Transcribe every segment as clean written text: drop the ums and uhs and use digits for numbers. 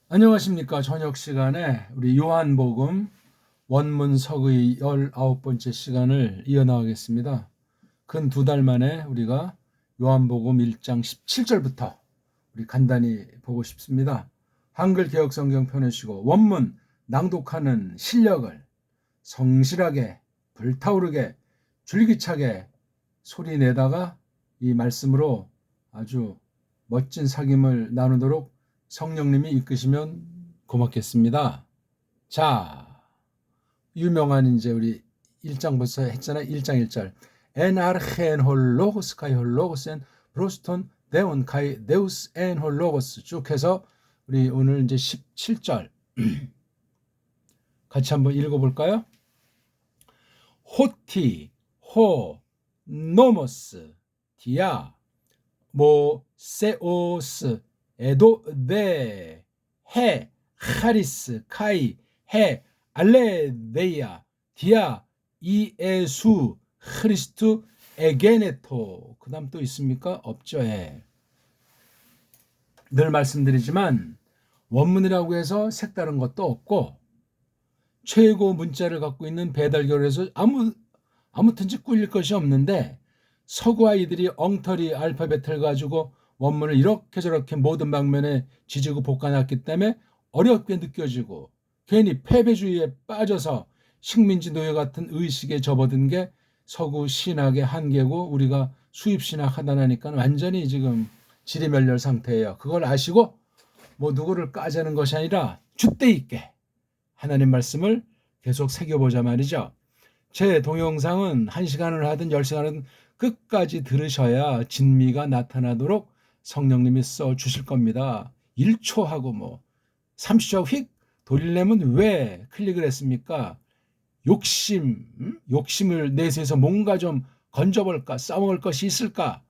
안녕하십니까. 저녁 시간에 우리 요한복음 원문석의 19번째 시간을 이어나가겠습니다. 근 2달 만에 우리가 요한복음 1장 17절부터 우리 간단히 보고 싶습니다. 한글 개역 성경 펴내시고 원문 낭독하는 실력을 성실하게 불타오르게 줄기차게 소리 내다가 이 말씀으로 아주 멋진 사귐을 나누도록 성령님이 이끄시면 고맙겠습니다. 자, 유명한 이제 우리 1장 벌써 했잖아요. 1장 1절. En archen hologos kai hologos en proston deon kai deus en hologos 쭉 해서 우리 오늘 이제 17절 같이 한번 읽어볼까요? 호티 호 노모스 디아 모 세오스 에도데 해 카리스 카이 해 알레데이아 디아 이에수 크리스투 에게네토. 그 다음 또 있습니까? 없죠. 늘 말씀드리지만 원문이라고 해서 색다른 것도 없고 최고 문자를 갖고 있는 배달결에서 아무튼지 꿀릴 것이 없는데 서구 아이들이 엉터리 알파벳을 가지고 원문을 이렇게 저렇게 모든 방면에 지지고 볶아놨기 때문에 어렵게 느껴지고 괜히 패배주의에 빠져서 식민지 노예 같은 의식에 접어든 게 서구 신학의 한계고 우리가 수입 신학 하다 나니까 완전히 지금 지리멸렬 상태예요. 그걸 아시고 뭐 누구를 까자는 것이 아니라 줏대 있게 하나님 말씀을 계속 새겨보자 말이죠. 제 동영상은 1시간을 하든 10시간을 끝까지 들으셔야 진미가 나타나도록 성령님이 써주실 겁니다. 1초 하고 뭐 30초 휙 돌리려면 왜 클릭을 했습니까? 욕심을 내세워서 뭔가 좀 건져볼까, 써먹을 것이 있을까?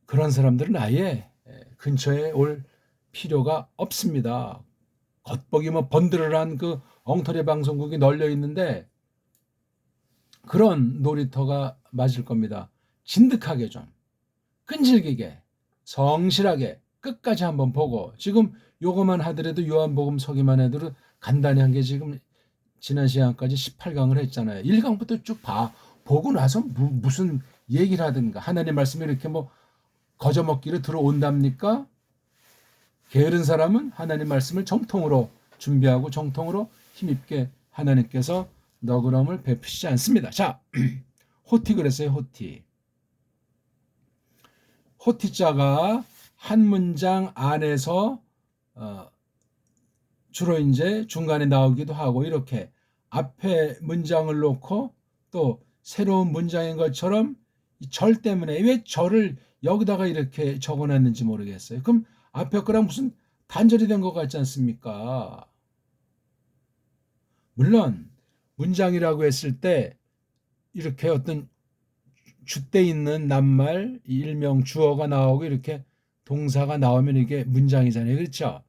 그런 사람들은 아예 근처에 올 필요가 없습니다. 겉보기 뭐 번들어란 그 엉터리 방송국이 널려 있는데 그런 놀이터가 맞을 겁니다. 진득하게 좀 끈질기게 성실하게 끝까지 한번 보고 지금 요거만 하더라도 요한복음 서기만 해도 간단히 한 게 지금 지난 시간까지 18강을 했잖아요. 1강부터 쭉 보고 나서 무슨 얘기를 하든가 하나님 말씀이 이렇게 뭐 거저먹기로 들어온답니까? 게으른 사람은 하나님 말씀을 정통으로 준비하고 정통으로 힘있게 하나님께서 너그럼을 베푸시지 않습니다. 자, 호티 그랬어요. 호티자가 한 문장 안에서 주로 이제 중간에 나오기도 하고 이렇게 앞에 문장을 놓고 또 새로운 문장인 것처럼 절 때문에 왜 절을 여기다가 이렇게 적어놨는지 모르겠어요. 그럼 앞에 거랑 무슨 단절이 된 것 같지 않습니까? 물론 문장이라고 했을 때 이렇게 어떤 줏대 있는 낱말, 일명 주어가 나오고 이렇게 동사가 나오면 이게 문장이잖아요. 그렇죠?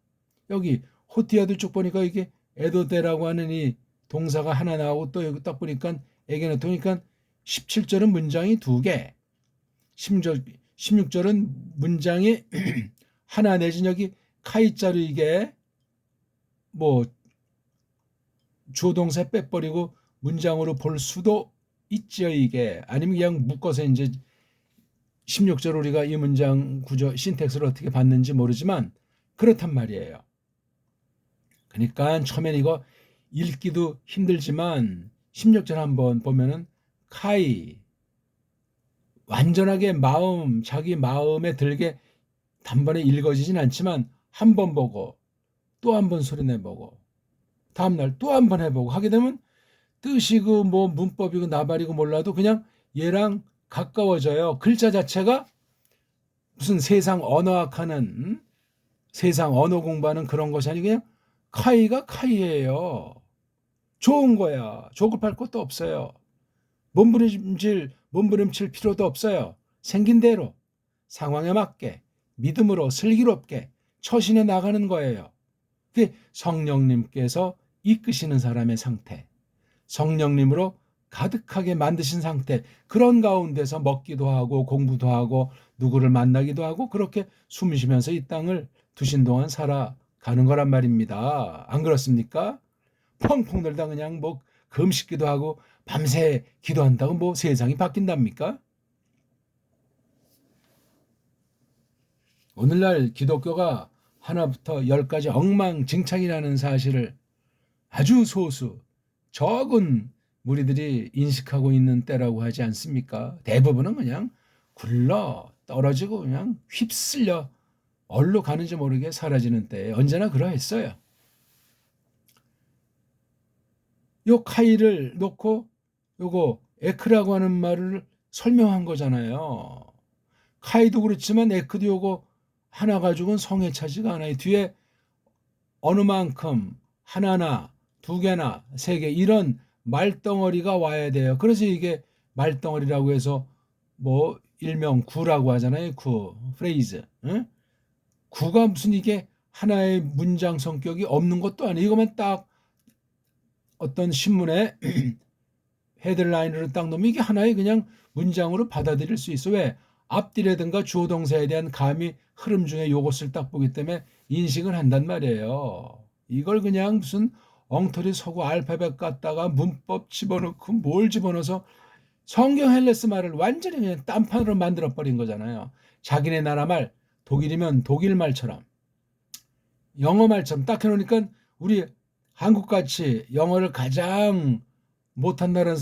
여기 호티아도 쭉 보니까 이게 에도데라고 하는 이 동사가 하나 나오고 또 여기 딱 보니까 에게노토니까 17절은 문장이 2개, 16절은 문장이 하나 내지 여기 카이자로 이게 뭐 주어동사 빼버리고 문장으로 볼 수도 있죠. 이게 아니면 그냥 묶어서 이제 16절 우리가 이 문장 구조 신텍스를 어떻게 봤는지 모르지만 그렇단 말이에요. 그러니까 처음엔 이거 읽기도 힘들지만 16절 한번 보면은 카이 완전하게 자기 마음에 들게 단번에 읽어지진 않지만 한 번 보고 또 한 번 소리내보고 다음날 또 한 번 해보고 하게 되면 뜻이고 뭐 문법이고 나발이고 몰라도 그냥 얘랑 가까워져요. 글자 자체가 무슨 세상 언어학하는 세상 언어 공부하는 그런 것이 아니고 그냥 카이가 카이예요. 좋은 거야. 조급할 것도 없어요. 몸부림칠 필요도 없어요. 생긴 대로 상황에 맞게 믿음으로 슬기롭게 처신해 나가는 거예요. 그게 성령님께서 이끄시는 사람의 상태, 성령님으로 가득하게 만드신 상태, 그런 가운데서 먹기도 하고 공부도 하고 누구를 만나기도 하고 그렇게 숨 쉬면서 이 땅을 두신 동안 살아가는 가는 거란 말입니다. 안 그렇습니까? 펑펑 놀다 그냥 뭐 금식기도 하고 밤새 기도한다고 뭐 세상이 바뀐답니까? 오늘날 기독교가 하나부터 열까지 엉망진창이라는 사실을 아주 소수, 적은 무리들이 인식하고 있는 때라고 하지 않습니까? 대부분은 그냥 굴러 떨어지고 그냥 휩쓸려 어디로 가는지 모르게 사라지는 때에 언제나 그러했어요. 요 카이를 놓고 요거 에크라고 하는 말을 설명한 거잖아요. 카이도 그렇지만 에크도 요거 하나 가지고는 성에 차지가 않아요. 뒤에 어느 만큼 하나나 두 개나 세 개 이런 말덩어리가 와야 돼요. 그래서 이게 말덩어리라고 해서 뭐 일명 구라고 하잖아요. 구, 프레이즈. 응? 구가 무슨 이게 하나의 문장 성격이 없는 것도 아니에요. 이거만 딱 어떤 신문에 헤드라인으로 딱 놓으면 이게 하나의 그냥 문장으로 받아들일 수 있어. 왜? 앞뒤라든가 주어 동사에 대한 감이 흐름 중에 요것을 딱 보기 때문에 인식을 한단 말이에요. 이걸 그냥 무슨 엉터리 서구 알파벳 갖다가 문법 집어넣고 뭘 집어넣어서 성경 헬레스 말을 완전히 그냥 딴판으로 만들어 버린 거잖아요. 자기네 나라 말 독일이면 독일 말처럼 영어 말처럼 딱 해놓으니까 우리 한국같이 영어를 가장 못한다는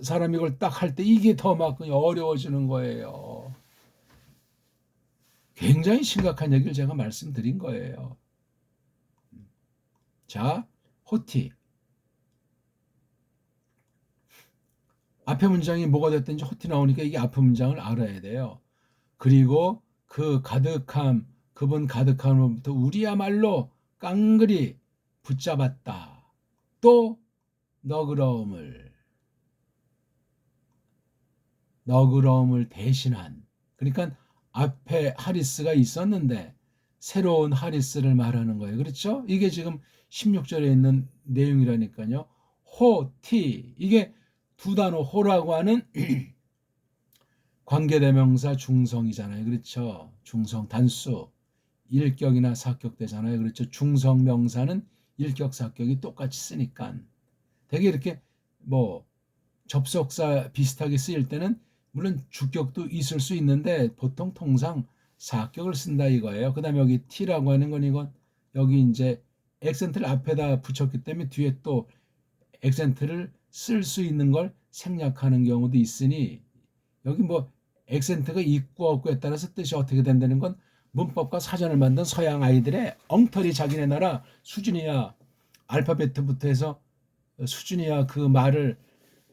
사람이 이걸 딱 할 때 이게 더 막 어려워지는 거예요. 굉장히 심각한 얘기를 제가 말씀드린 거예요. 자, 호티. 앞에 문장이 뭐가 됐든지 호티 나오니까 이게 앞에 문장을 알아야 돼요. 그리고 그 가득함, 그분 가득함으로부터 우리야말로 깡그리 붙잡았다. 또 너그러움을 대신한. 그러니까 앞에 하리스가 있었는데 새로운 하리스를 말하는 거예요. 그렇죠? 이게 지금 16절에 있는 내용이라니까요. 호, 티. 이게 두 단어 호라고 하는 관계대명사 중성이잖아요. 그렇죠? 중성 단수. 일격이나 사격 되잖아요. 그렇죠? 중성 명사는 일격 사격이 똑같이 쓰니까 되게 이렇게 뭐 접속사 비슷하게 쓰일 때는 물론 주격도 있을 수 있는데 보통 통상 사격을 쓴다 이거예요. 그다음에 여기 t라고 하는 건 이건 여기 이제 액센트를 앞에다 붙였기 때문에 뒤에 또 액센트를 쓸 수 있는 걸 생략하는 경우도 있으니 여기 뭐 액센트가 있고 없고에 따라서 뜻이 어떻게 된다는 건 문법과 사전을 만든 서양 아이들의 엉터리 자기네 나라 수준이야 알파벳부터 해서 수준이야 그 말을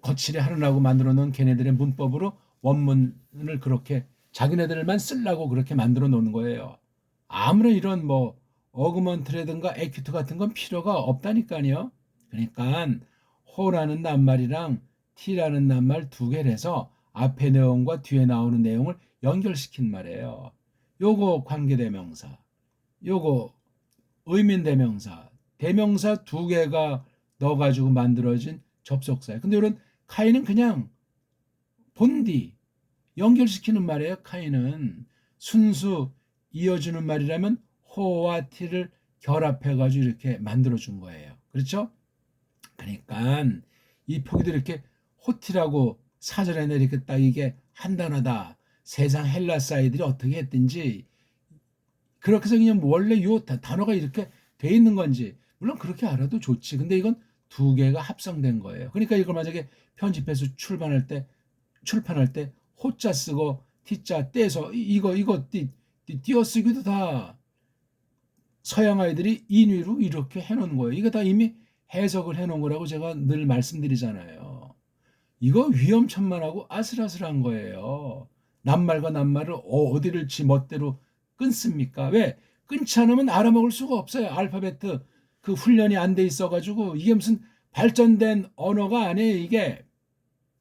거칠게 하려고 만들어 놓은 걔네들의 문법으로 원문을 그렇게 자기네들만 쓰려고 그렇게 만들어 놓는 거예요. 아무런 이런 뭐 어그먼트라든가 에큐트 같은 건 필요가 없다니까요. 그러니까 호라는 낱말이랑 t라는 낱말 두 개를 해서 앞에 내용과 뒤에 나오는 내용을 연결시킨 말이에요. 요거 관계대명사, 요거 의민대명사, 대명사 두 개가 넣어가지고 만들어진 접속사예요. 근데 이런 카이는 그냥 본디 연결시키는 말이에요. 카이는 순수 이어주는 말이라면 호와 티를 결합해가지고 이렇게 만들어준 거예요. 그렇죠? 그러니까 이 표기도 이렇게 호티라고 사전에 이렇게 딱 이게 한 단어다. 세상 헬라스 아이들이 어떻게 했든지 그렇게 해서 그냥 원래 요 단어가 이렇게 돼 있는 건지 물론 그렇게 알아도 좋지. 근데 이건 두 개가 합성된 거예요. 그러니까 이걸 만약에 편집해서 출판할 때 호자 쓰고 티자 떼서 이거 띄어쓰기도 다 서양 아이들이 인위로 이렇게 해놓은 거예요. 이거 다 이미 해석을 해놓은 거라고 제가 늘 말씀드리잖아요. 이거 위험천만하고 아슬아슬한 거예요. 낱말과 낱말을 어디를 지 멋대로 끊습니까? 왜? 끊지 않으면 알아먹을 수가 없어요. 알파벳 그 훈련이 안 돼 있어가지고 이게 무슨 발전된 언어가 아니에요. 이게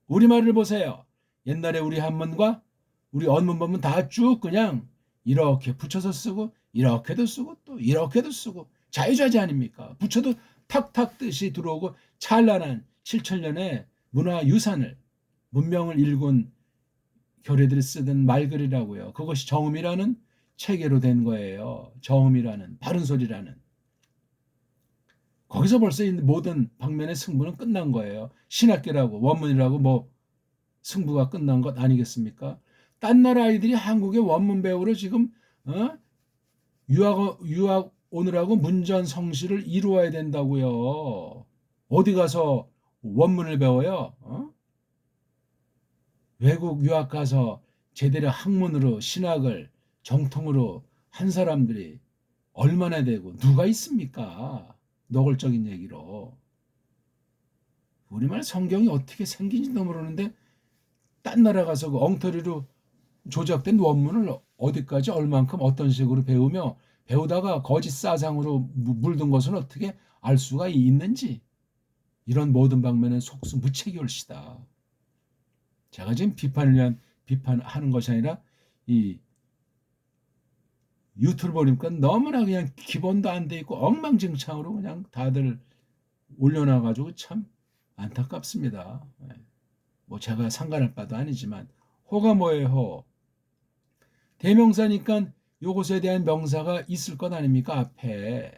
우리말을 보세요. 옛날에 우리 한문과 우리 언문 보면 다 쭉 그냥 이렇게 붙여서 쓰고 이렇게도 쓰고 또 이렇게도 쓰고 자유자재 아닙니까? 붙여도 탁탁 뜻이 들어오고 찬란한 7천년의 문화유산을 문명을 일군 결의들이 쓰던 말글이라고요. 그것이 정음이라는 체계로 된 거예요. 저음이라는, 바른 소리라는. 거기서 벌써 이 모든 방면의 승부는 끝난 거예요. 신학계라고 원문이라고 뭐 승부가 끝난 것 아니겠습니까? 딴 나라 아이들이 한국의 원문 배우러 지금 유학 오느라고 문전성시를 이루어야 된다고요. 어디 가서 원문을 배워요? 외국 유학 가서 제대로 학문으로 신학을 정통으로 한 사람들이 얼마나 되고 누가 있습니까? 노골적인 얘기로. 우리말 성경이 어떻게 생긴지도 모르는데 딴 나라 가서 그 엉터리로 조작된 원문을 어디까지 얼만큼 어떤 식으로 배우다가 거짓 사상으로 물든 것은 어떻게 알 수가 있는지. 이런 모든 방면은 속수 무책임을시다. 제가 지금 비판을 위한 비판하는 것이 아니라 이 유튜브 보니까 너무나 그냥 기본도 안 돼 있고 엉망진창으로 그냥 다들 올려놔가지고 참 안타깝습니다. 뭐 제가 상관할 바도 아니지만 호가 뭐예요? 호. 대명사니까 요것에 대한 명사가 있을 것 아닙니까? 앞에.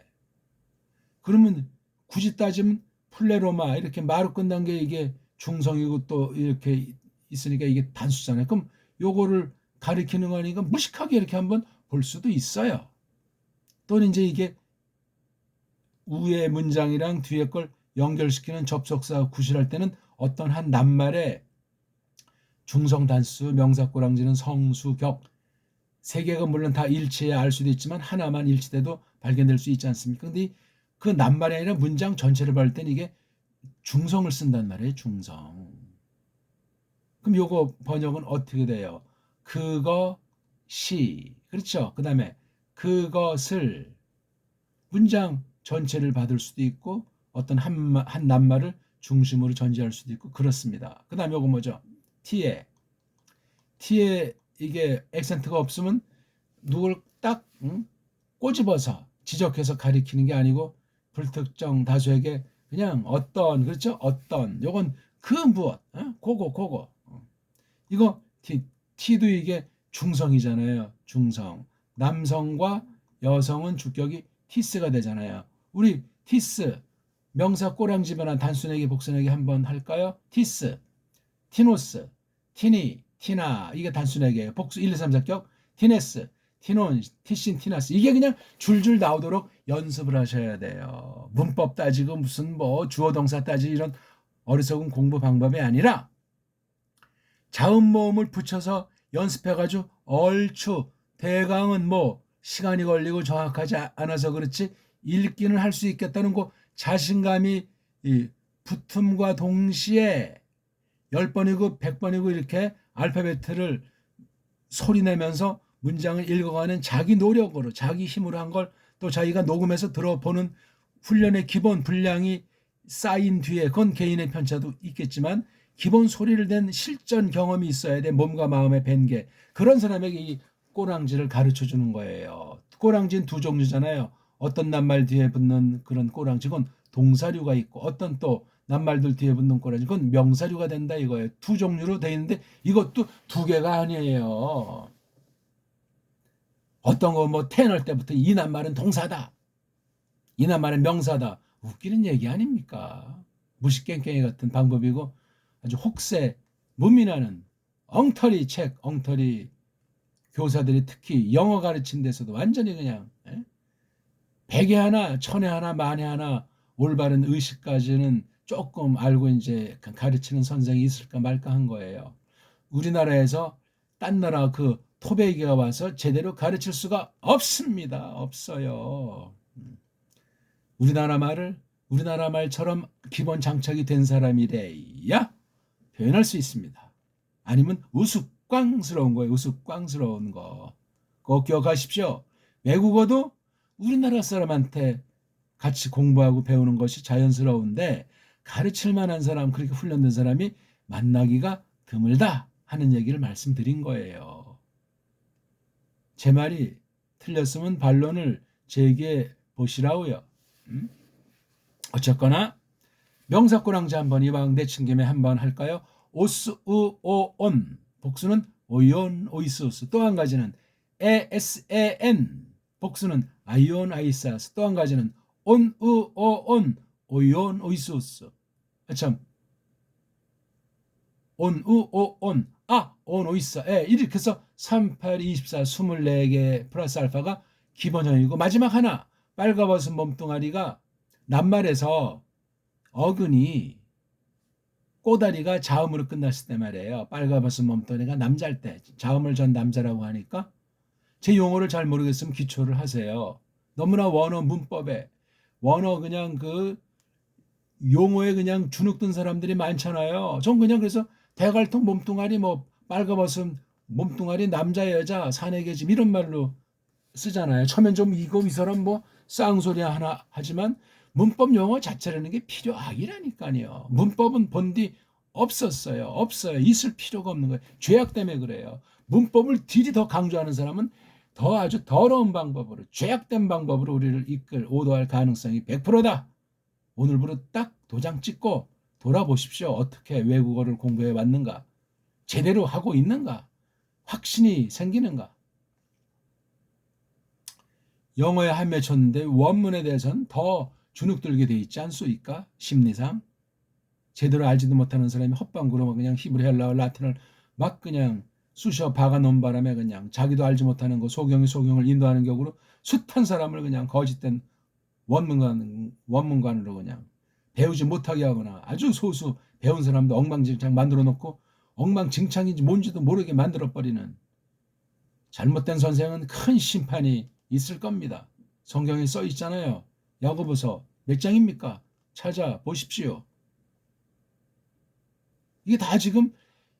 그러면 굳이 따지면 플레로마 이렇게 말로 끝난 게 이게 중성이고 또 이렇게 있으니까 이게 단수잖아요. 그럼 요거를 가리키는 거니까 무식하게 이렇게 한번 볼 수도 있어요. 또는 이제 이게 위의 문장이랑 뒤에 걸 연결시키는 접속사 구실할 때는 어떤 한 낱말에 중성 단수, 명사 꼬랑지는 성수, 격 세 개가 물론 다 일치해야 알 수도 있지만 하나만 일치돼도 발견될 수 있지 않습니까? 근데 그 낱말이 아니라 문장 전체를 볼 때는 이게 중성을 쓴단 말이에요. 중성. 그럼 요거 번역은 어떻게 돼요? 그것이, 그렇죠? 그 다음에 그것을 문장 전체를 받을 수도 있고 어떤 한 낱말을 중심으로 전제할 수도 있고 그렇습니다. 그 다음에 요거 뭐죠? T에 이게 액센트가 없으면 누굴 딱 꼬집어서 지적해서 가리키는 게 아니고 불특정 다수에게 그냥 어떤, 그렇죠? 어떤, 요건 그 무엇, 그거. 이거 T도 이게 중성이잖아요. 중성. 남성과 여성은 주격이 티스가 되잖아요. 우리 티스, 명사 꼬랑지 변환 단순하게 복선하게 한번 할까요? 티스, 티노스, 티니, 티나, 이게 단순하게 복수 1, 2, 3, 4격, 티네스, 티논, 티신, 티나스. 이게 그냥 줄줄 나오도록 연습을 하셔야 돼요. 문법 따지고 무슨 뭐 주어 동사 따지고 이런 어리석은 공부 방법이 아니라 자음 모음을 붙여서 연습해가지고 얼추 대강은 뭐 시간이 걸리고 정확하지 않아서 그렇지 읽기는 할 수 있겠다는 그 자신감이 붙음과 동시에 10번이고 100번이고 이렇게 알파벳을 소리내면서 문장을 읽어가는 자기 노력으로 자기 힘으로 한 걸 또 자기가 녹음해서 들어보는 훈련의 기본 분량이 쌓인 뒤에 그건 개인의 편차도 있겠지만 기본 소리를 낸 실전 경험이 있어야 돼. 몸과 마음의 밴게. 그런 사람에게 이 꼬랑지를 가르쳐 주는 거예요. 꼬랑지는 두 종류잖아요. 어떤 낱말 뒤에 붙는 그런 꼬랑지 그건 동사류가 있고 어떤 또 낱말들 뒤에 붙는 꼬랑지 그건 명사류가 된다 이거예요. 두 종류로 돼 있는데 이것도 두 개가 아니에요. 어떤 거 뭐 태어날 때부터 이 낱말은 동사다. 이 낱말은 명사다. 웃기는 얘기 아닙니까? 무식깽깽이 같은 방법이고 아주 혹세 무민하는 엉터리 책, 엉터리 교사들이 특히 영어 가르치는 데서도 완전히 그냥 백에 하나, 천에 하나, 만에 하나 올바른 의식까지는 조금 알고 이제 가르치는 선생이 있을까 말까 한 거예요. 우리나라에서 딴 나라 그 토베이가 와서 제대로 가르칠 수가 없습니다. 없어요. 우리나라 말처럼 기본 장착이 된 사람이래야 표현할 수 있습니다. 아니면 우스꽝스러운 거예요. 우스꽝스러운 거. 꼭 기억하십시오. 외국어도 우리나라 사람한테 같이 공부하고 배우는 것이 자연스러운데 가르칠 만한 사람, 그렇게 훈련된 사람이 만나기가 드물다 하는 얘기를 말씀드린 거예요. 제 말이 틀렸으면 반론을 제기해 보시라고요. 어쨌거나 명사꼬랑지 한번 이왕 내친 김에 한번 할까요? 오스, 우, 오, 온. 복수는 오이온, 오이스오스. 또 한 가지는 ASAN. 복수는 아이온 아이사스. 또 한 가지는 온우오온 오이온 오이소스. 참 온우오온 온오이사. 이렇게 해서 38, 24, 24개 플러스 알파가 기본형이고, 마지막 하나 빨가벗은 몸뚱아리가 낱말에서 어근이 꼬다리가 자음으로 끝났을 때 말이에요. 빨가벗은 몸뚱아리가 남자일 때 자음을 전 남자라고 하니까 제 용어를 잘 모르겠으면 기초를 하세요. 너무나 원어 문법에 원어 그냥 그 용어에 그냥 주눅든 사람들이 많잖아요. 전 그냥 그래서 대갈통 몸뚱아리 뭐 빨가벗은 몸뚱아리 남자 여자 사내계 집 이런 말로 쓰잖아요. 처음엔 좀 이거 이 사람 뭐 쌍소리 하나 하지만 문법 용어 자체라는 게 필요하기라니까요. 문법은 본디 없었어요. 없어요. 있을 필요가 없는 거예요. 죄악 때문에 그래요. 문법을 딜이 더 강조하는 사람은 더 아주 더러운 방법으로 죄악된 방법으로 우리를 오도할 가능성이 100%다. 오늘부로 딱 도장 찍고 돌아보십시오. 어떻게 외국어를 공부해 왔는가? 제대로 하고 있는가? 확신이 생기는가? 영어에 한 맺혔는데 원문에 대해서는 더 주눅들게 돼 있지 않소이까? 심리상 제대로 알지도 못하는 사람이 헛방구로 그냥 히브리 헬라어 라틴을 막 그냥 쑤셔 박아 놓은 바람에 그냥 자기도 알지 못하는 거 소경을 인도하는 격으로 숱한 사람을 그냥 거짓된 원문관으로 그냥 배우지 못하게 하거나 아주 소수 배운 사람도 엉망진창 만들어 놓고 엉망진창인지 뭔지도 모르게 만들어 버리는 잘못된 선생은 큰 심판이 있을 겁니다. 성경에 써 있잖아요. 야고보서 몇 장입니까? 찾아보십시오. 이게 다 지금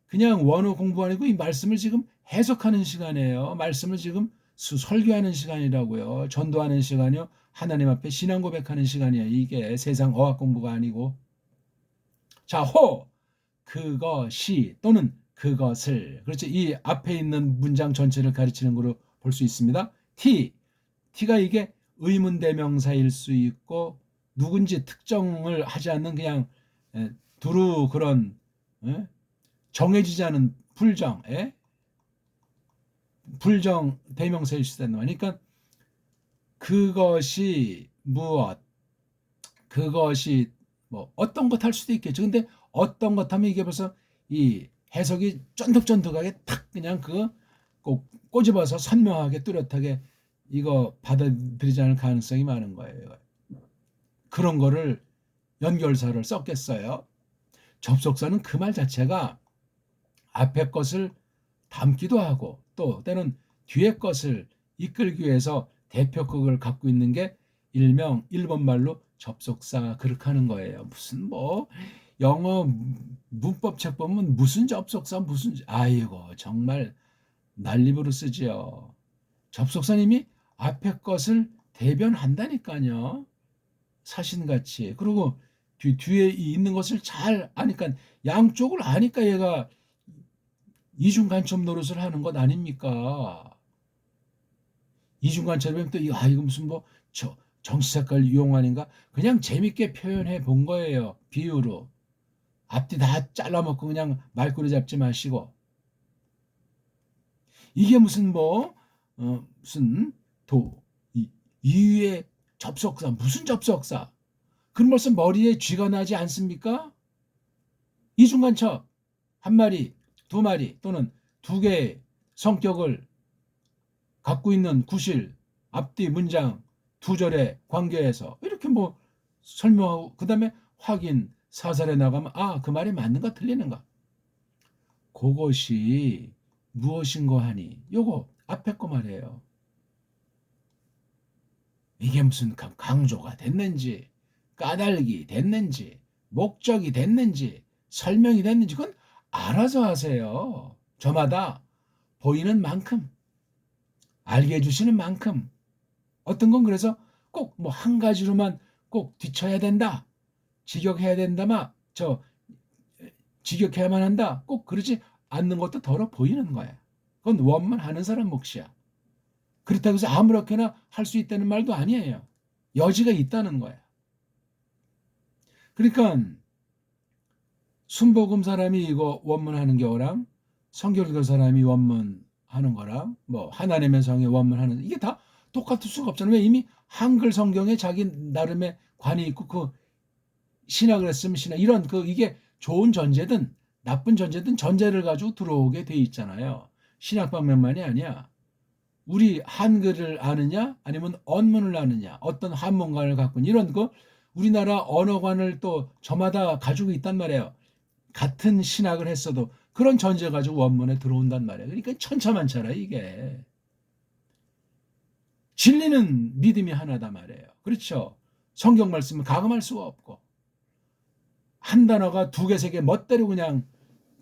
그냥 원어 공부 아니고 이 말씀을 지금 해석하는 시간이에요. 말씀을 지금 설교하는 시간이라고요. 전도하는 시간이요. 하나님 앞에 신앙 고백하는 시간이에요. 이게 세상 어학 공부가 아니고. 자, 그것이 또는 그것을. 그렇죠. 이 앞에 있는 문장 전체를 가르치는 거로 볼 수 있습니다. T가 이게 의문대명사일 수 있고 누군지 특정을 하지 않는 그냥 두루 그런 정해지지 않은 불정 대명사일 수도 있는 거니까 그러니까 그것이 무엇, 그것이 뭐 어떤 것 할 수도 있겠죠. 근데 어떤 것 하면 이게 벌써 이 해석이 쫀득쫀득하게 탁 그냥 꼭 꼬집어서 선명하게 뚜렷하게 이거 받아들이지 않을 가능성이 많은 거예요. 그런 거를 연결사를 썼겠어요. 접속사는 그 말 자체가 앞에 것을 담기도 하고 또 때는 뒤에 것을 이끌기 위해서 대표격을 갖고 있는 게 일명 일본말로 접속사 그렇게 하는 거예요. 무슨 뭐 영어 문법 책 보면 무슨 접속사 무슨 아이고 정말 난리부르 쓰지요. 접속사님이 앞에 것을 대변한다니까요. 사신같이. 그리고 뒤에 있는 것을 잘 아니까 양쪽을 아니까 얘가 이중간첩 노릇을 하는 것 아닙니까? 이중간첩이면 또 이거 무슨 뭐 정치색깔 유용 아닌가? 그냥 재밌게 표현해 본 거예요. 비유로. 앞뒤 다 잘라먹고 그냥 말꼬리 잡지 마시고. 이게 무슨 무슨 이유의 접속사 무슨 접속사? 그럼 벌써 머리에 쥐가 나지 않습니까? 이중간첩 한 마리, 두 마리 또는 두 개의 성격을 갖고 있는 구실, 앞뒤 문장, 두 절의 관계에서 이렇게 뭐 설명하고 그 다음에 확인, 사살에 나가면 그 말이 맞는가 틀리는가. 그것이 무엇인고 하니 요거 앞에 거 말이에요. 이게 무슨 강조가 됐는지 까닭이 됐는지 목적이 됐는지 설명이 됐는지 그건 알아서 하세요. 저마다 보이는 만큼 알게 해주시는 만큼 어떤 건 그래서 꼭 뭐 한 가지로만 꼭 뒤쳐야 된다. 직역해야 된다마 직역해야만 한다. 꼭 그러지 않는 것도 더러 보이는 거야. 그건 원만 하는 사람 몫이야. 그렇다고 해서 아무렇게나 할 수 있다는 말도 아니에요. 여지가 있다는 거야. 그러니까 순복음 사람이 이거 원문하는 경우랑 성결교 사람이 원문하는 하는 거랑 뭐 하나님의 성의 원문 하는 이게 다 똑같을 수가 없잖아요. 왜 이미 한글 성경에 자기 나름의 관이 있고 그 신학을 했으면 신학 이런 그 이게 좋은 전제든 나쁜 전제든 전제를 가지고 들어오게 돼 있잖아요. 신학 방면만이 아니야. 우리 한글을 아느냐 아니면 언문을 아느냐 어떤 한문관을 갖고 있는 이런 거 우리나라 언어관을 또 저마다 가지고 있단 말이에요. 같은 신학을 했어도 그런 전제 가지고 원문에 들어온단 말이에요. 그러니까 천차만차라 이게. 진리는 믿음이 하나다 말이에요. 그렇죠? 성경 말씀은 가감할 수가 없고 한 단어가 두 개, 세 개 멋대로 그냥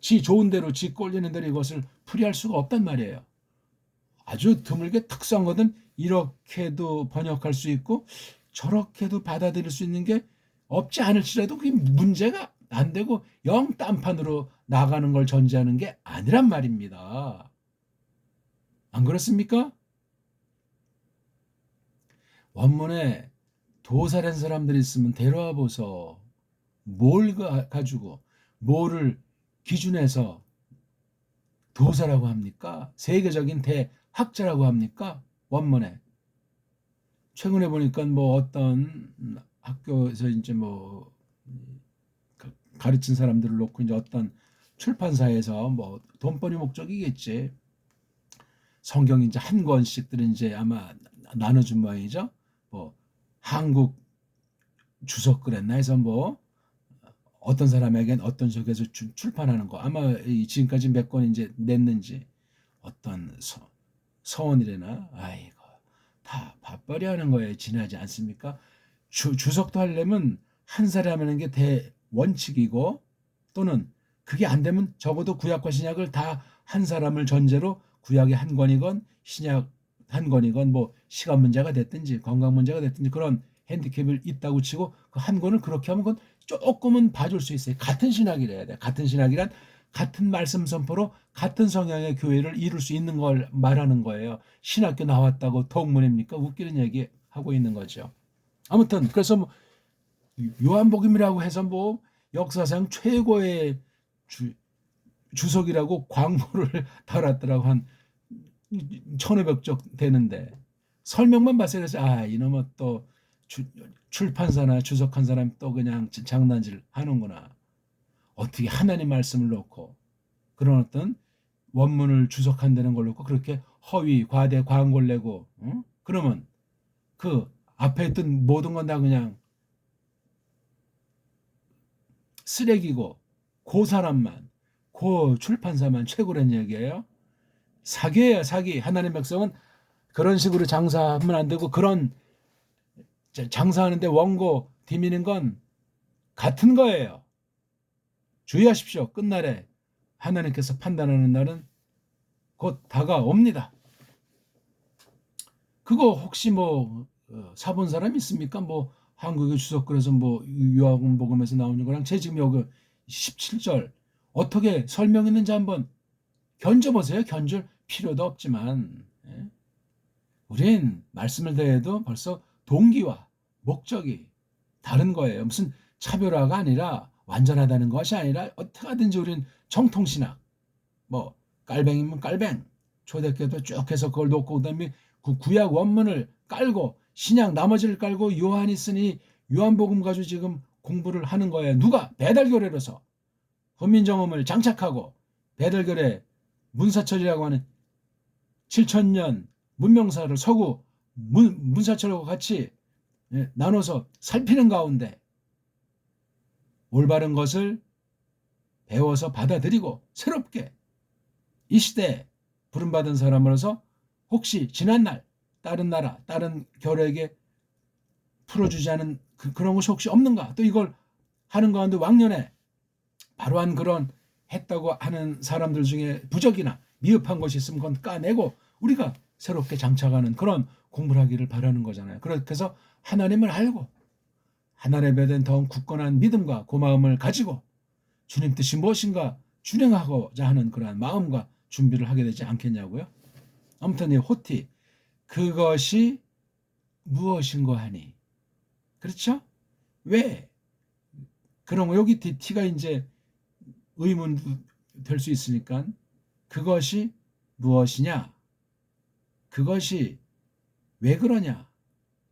지 좋은 대로 지 꼴리는 대로 이것을 풀이할 수가 없단 말이에요. 아주 드물게 특수한 것은 이렇게도 번역할 수 있고 저렇게도 받아들일 수 있는 게 없지 않을지라도 그게 문제가 안 되고 영 딴판으로 나가는 걸 전제하는 게 아니란 말입니다. 안 그렇습니까? 원문에 도살한 사람들이 있으면 데려와 보소. 뭘 가지고 뭐를 기준해서 도사라고 합니까? 세계적인 대학자라고 합니까? 원문에. 최근에 보니까 뭐 어떤 학교에서 이제 뭐 가르친 사람들을 놓고 이제 어떤 출판사에서 뭐 돈벌이 목적이겠지. 성경 이제 한 권씩들은 이제 아마 나눠준 모양이죠. 뭐 한국 주석 그랬나 해서 뭐 어떤 사람에겐 어떤 쪽에서 출판하는 거 아마 지금까지 몇 권 이제 냈는지 어떤 서원이래나 아이고 다 밥벌이 하는 거에 지나지 않습니까? 주석도 하려면 한 사람이 하는 게 대원칙이고 또는 그게 안 되면 적어도 구약과 신약을 다 한 사람을 전제로 구약의 한 권이건 신약 한 권이건 뭐 시간 문제가 됐든지 건강 문제가 됐든지 그런 핸디캡이 있다고 치고 그 한 권을 그렇게 하면 그건 조금은 봐줄 수 있어요. 같은 신학이래야 돼. 같은 신학이란 같은 말씀 선포로 같은 성향의 교회를 이룰 수 있는 걸 말하는 거예요. 신학교 나왔다고 동문입니까? 웃기는 얘기 하고 있는 거죠. 아무튼 그래서 뭐 요한복음이라고 해서 뭐 역사상 최고의 주석이라고 광고를 달았더라고 한 1500쪽 되는데 설명만 봤어요. 그래서 아 이놈은 또 출판사나 주석한 사람 또 그냥 장난질 하는구나. 어떻게 하나님 말씀을 놓고 그런 어떤 원문을 주석한다는 걸 놓고 그렇게 허위 과대 광고를 내고 그러면 그 앞에 있던 모든 건 다 그냥 쓰레기고 그 사람만 그 출판사만 최고란 얘기예요. 사기예요 사기. 하나님 백성은 그런 식으로 장사하면 안 되고 그런 장사하는데 원고 디미는 건 같은 거예요. 주의하십시오. 끝날에 하나님께서 판단하는 날은 곧 다가옵니다. 그거 혹시 뭐 사본 사람 있습니까? 뭐 한국의 주석글에서 뭐 요한복음에서 나오는 거랑 제 지금 여기 17절 어떻게 설명했는지 한번 견져보세요. 견줄 필요도 없지만 우린 말씀을 대해도 벌써 동기와 목적이 다른 거예요. 무슨 차별화가 아니라 완전하다는 것이 아니라 어떻게 하든지 우린 정통신학 뭐 깔뱅이면 깔뱅 초대교도 쭉 해서 그걸 놓고 그다음에 그 구약 원문을 깔고 신약 나머지를 깔고 요한이 쓰니 요한복음 가지고 지금 공부를 하는 거예요. 누가? 배달교례로서 훈민정음을 장착하고 배달교례 문사철이라고 하는 7,000년 문명사를 서구 문사철하고 같이 나눠서 살피는 가운데 올바른 것을 배워서 받아들이고 새롭게 이 시대에 부름받은 사람으로서 혹시 지난날 다른 나라 다른 결에게 풀어주지 않은 그런 것이 혹시 없는가 또 이걸 하는 가운데 왕년에 바로한 그런 했다고 하는 사람들 중에 부적이나 미흡한 것이 있으면 그건 까내고 우리가 새롭게 장착하는 그런 공부를 하기를 바라는 거잖아요. 그래서 하나님을 알고 하나님에 대한 더 굳건한 믿음과 고마움을 가지고 주님 뜻이 무엇인가 준행하고자 하는 그러한 마음과 준비를 하게 되지 않겠냐고요. 아무튼 이 호티 그것이 무엇인고 하니 그렇죠? 왜 그런 거 여기 T가 이제 의문 될 수 있으니까 그것이 무엇이냐? 그것이 왜 그러냐?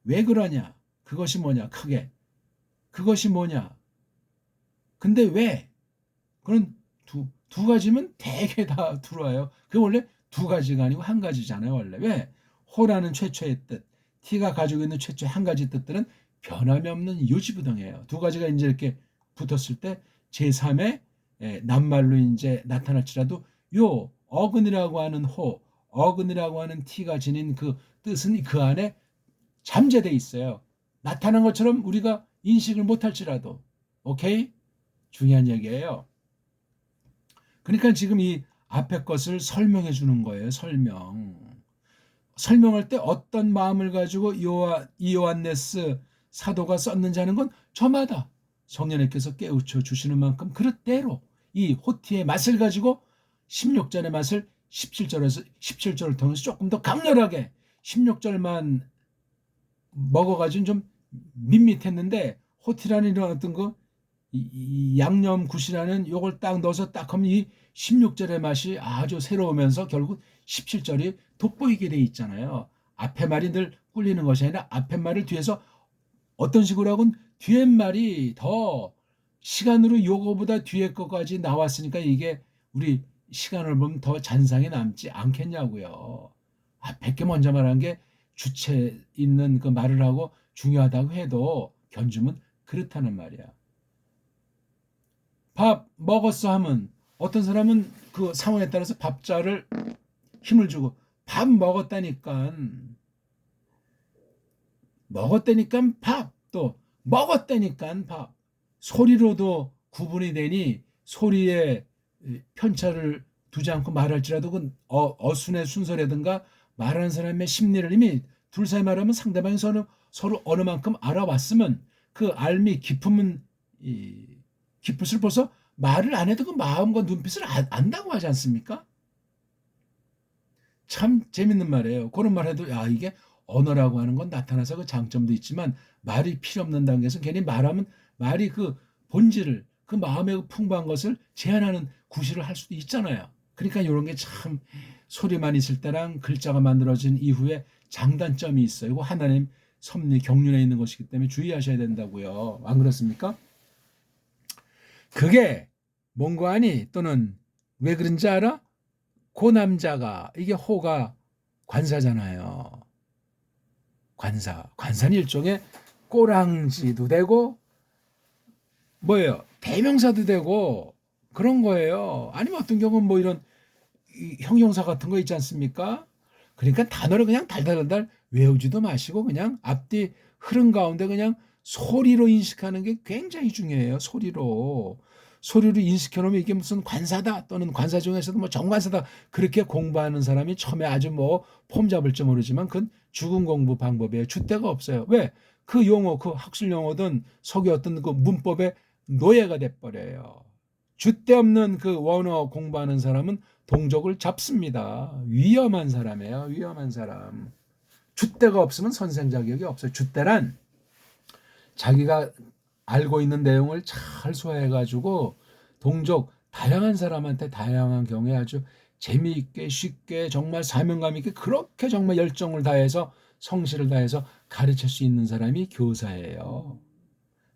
왜 그러냐? 그것이 뭐냐? 크게. 그것이 뭐냐? 근데 왜? 그런 두 가지면 되게 다 들어와요. 그게 원래 두 가지가 아니고 한 가지잖아요, 원래. 왜? 호라는 최초의 뜻, T가 가지고 있는 최초의 한 가지 뜻들은 변함이 없는 유지부동이에요. 두 가지가 이제 이렇게 붙었을 때 제3의 낱말로 이제 나타날지라도 요 어근이라고 하는 호, 어근이라고 하는 T가 지닌 그 뜻은 그 안에 잠재돼 있어요. 나타난 것처럼 우리가 인식을 못할지라도. 오케이? 중요한 얘기예요. 그러니까 지금 이 앞에 것을 설명해 주는 거예요. 설명할 때 어떤 마음을 가지고 이요한네스 사도가 썼는지 하는 건 저마다 성령님께서 깨우쳐 주시는 만큼 그릇대로 이 호티의 맛을 가지고 16절의 맛을 17절을 통해서 조금 더 강렬하게 16절만 먹어가지고 좀 밋밋했는데 호티라는 이런 어떤 이 양념굿이라는 요걸 딱 넣어서 딱 하면 이 16절의 맛이 아주 새로우면서 결국 17절이 돋보이게 돼 있잖아요. 앞에 말이 늘 꿀리는 것이 아니라 앞에 말을 뒤에서 어떤 식으로 하건 뒤에 말이 더 시간으로 요거보다 뒤에 것까지 나왔으니까 이게 우리 시간을 보면 더 잔상이 남지 않겠냐고요. 앞에 게 먼저 말한 게 주체 있는 그 말을 하고 중요하다고 해도 견주면 그렇다는 말이야. 밥 먹었어 하면 어떤 사람은 그 상황에 따라서 밥자를 힘을 주고 밥 먹었다니까 밥 또 먹었다니까 밥 소리로도 구분이 되니 소리에 편차를 두지 않고 말할지라도 그 어순의 순서라든가 말하는 사람의 심리를 이미 둘 사이 말하면 상대방이 서로 어느 만큼 알아왔으면 그 알미 깊음은 깊을 벌써 말을 안 해도 그 마음과 눈빛을 안다고 하지 않습니까? 참 재밌는 말이에요. 그런 말 해도 야 이게 언어라고 하는 건 나타나서 그 장점도 있지만 말이 필요 없는 단계에서 괜히 말하면 말이 그 본질을 그 마음의 그 풍부한 것을 제한하는 구실을 할 수도 있잖아요. 그러니까 이런 게 참 소리만 있을 때랑 글자가 만들어진 이후에 장단점이 있어요. 이거 하나님 섭리 경륜에 있는 것이기 때문에 주의하셔야 된다고요. 안 그렇습니까? 그게 뭔가 아니 또는 왜 그런지 알아? 그 남자가 이게 호가 관사잖아요. 관사는 일종의 꼬랑지도 되고 뭐예요? 대명사도 되고 그런 거예요. 아니면 어떤 경우는 뭐 이런 형용사 같은 거 있지 않습니까? 그러니까 단어를 그냥 달달달달 외우지도 마시고 그냥 앞뒤 흐름 가운데 그냥 소리로 인식하는 게 굉장히 중요해요. 소리로 인식해 놓으면 이게 무슨 관사다 또는 관사 중에서도 뭐 정관사다 그렇게 공부하는 사람이 처음에 아주 뭐 폼 잡을지 모르지만 그건 죽은 공부 방법이에요. 줏대가 없어요. 왜? 그 용어, 그 학술 용어든 석유 어떤 그 문법의 노예가 돼버려요. 줏대 없는 그 원어 공부하는 사람은 동족을 잡습니다. 위험한 사람이에요. 위험한 사람. 줏대가 없으면 선생 자격이 없어요. 줏대란 자기가 알고 있는 내용을 잘 소화해가지고 동족 다양한 사람한테 다양한 경우에 아주 재미있게 쉽게 정말 사명감 있게 그렇게 정말 열정을 다해서 성실을 다해서 가르칠 수 있는 사람이 교사예요.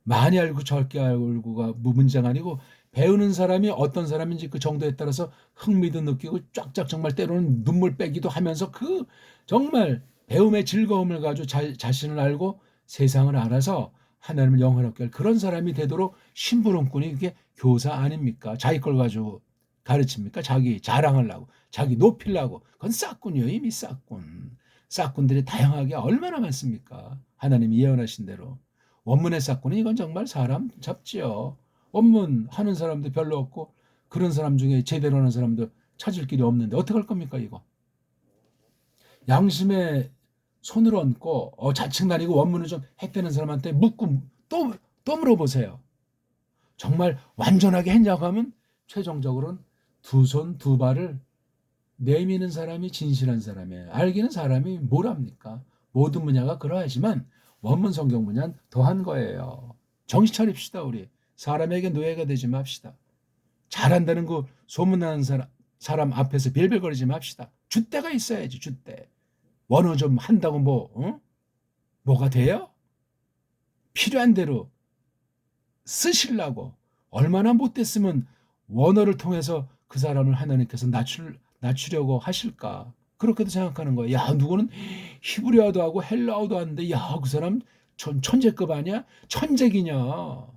많이 알고 적게 알고가 문제가 아니고 배우는 사람이 어떤 사람인지 그 정도에 따라서 흥미도 느끼고 쫙쫙 정말 때로는 눈물 빼기도 하면서 그 정말 배움의 즐거움을 가지고 자신을 알고 세상을 알아서 하나님을 영원하게 할 그런 사람이 되도록 심부름꾼이 그게 교사 아닙니까? 자기 걸 가지고 가르칩니까? 자기 자랑하려고 자기 높이려고 그건 싹군이에요. 이미 싹군. 싹군들이 다양하게 얼마나 많습니까? 하나님이 예언하신 대로. 원문의 싹군은 이건 정말 사람 잡지요. 원문 하는 사람도 별로 없고 그런 사람 중에 제대로 하는 사람도 찾을 길이 없는데 어떻게 할 겁니까 이거? 양심에 손을 얹고 자칭 다니고 원문을 좀 했다는 사람한테 묻고 또 물어보세요. 정말 완전하게 했냐고 하면 최종적으로는 두 손 두 발을 내미는 사람이 진실한 사람이에요. 알기는 사람이 뭘 합니까? 모든 분야가 그러하지만 원문 성경 분야는 더한 거예요. 정신 차립시다 우리. 사람에게 노예가 되지 맙시다. 잘한다는 거 소문나는 사람 앞에서 빌빌거리지 맙시다. 줏대가 있어야지. 줏대. 원어 좀 한다고 뭐가 돼요? 필요한 대로 쓰시려고. 얼마나 못됐으면 원어를 통해서 그 사람을 하나님께서 낮추려고 하실까. 그렇게도 생각하는 거예요. 야, 누구는 히브리어도 하고 헬라어도 하는데 야, 그 사람 천재급 아니야? 천재기냐.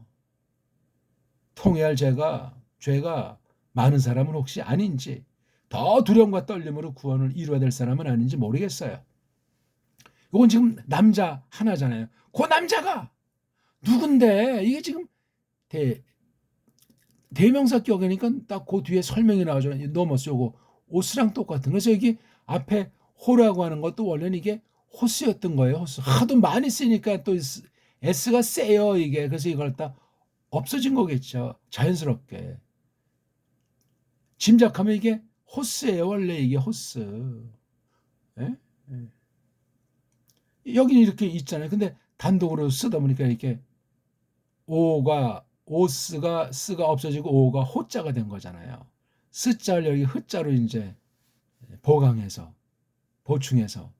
통해할 죄가 많은 사람은 혹시 아닌지, 더 두려움과 떨림으로 구원을 이루어야 될 사람은 아닌지 모르겠어요. 이건 지금 남자 하나잖아요. 그 남자가 누군데? 이게 지금 대명사 격이니까 딱 그 뒤에 설명이 나오잖아요. 노머스 요거 오스랑 똑같은. 그래서 여기 앞에 호라고 하는 것도 원래는 이게 호스였던 거예요. 호스. 하도 많이 쓰니까 또 S가 세요 이게. 그래서 이걸 딱 없어진 거겠죠. 자연스럽게. 짐작하면 이게 호스예요. 원래 이게 호스. 예? 여기는 이렇게 있잖아요. 근데 단독으로 쓰다 보니까 이렇게 오스가 쓰가 없어지고 오가 호자가 된 거잖아요. 쓰자를 여기 흐자로 이제 보충해서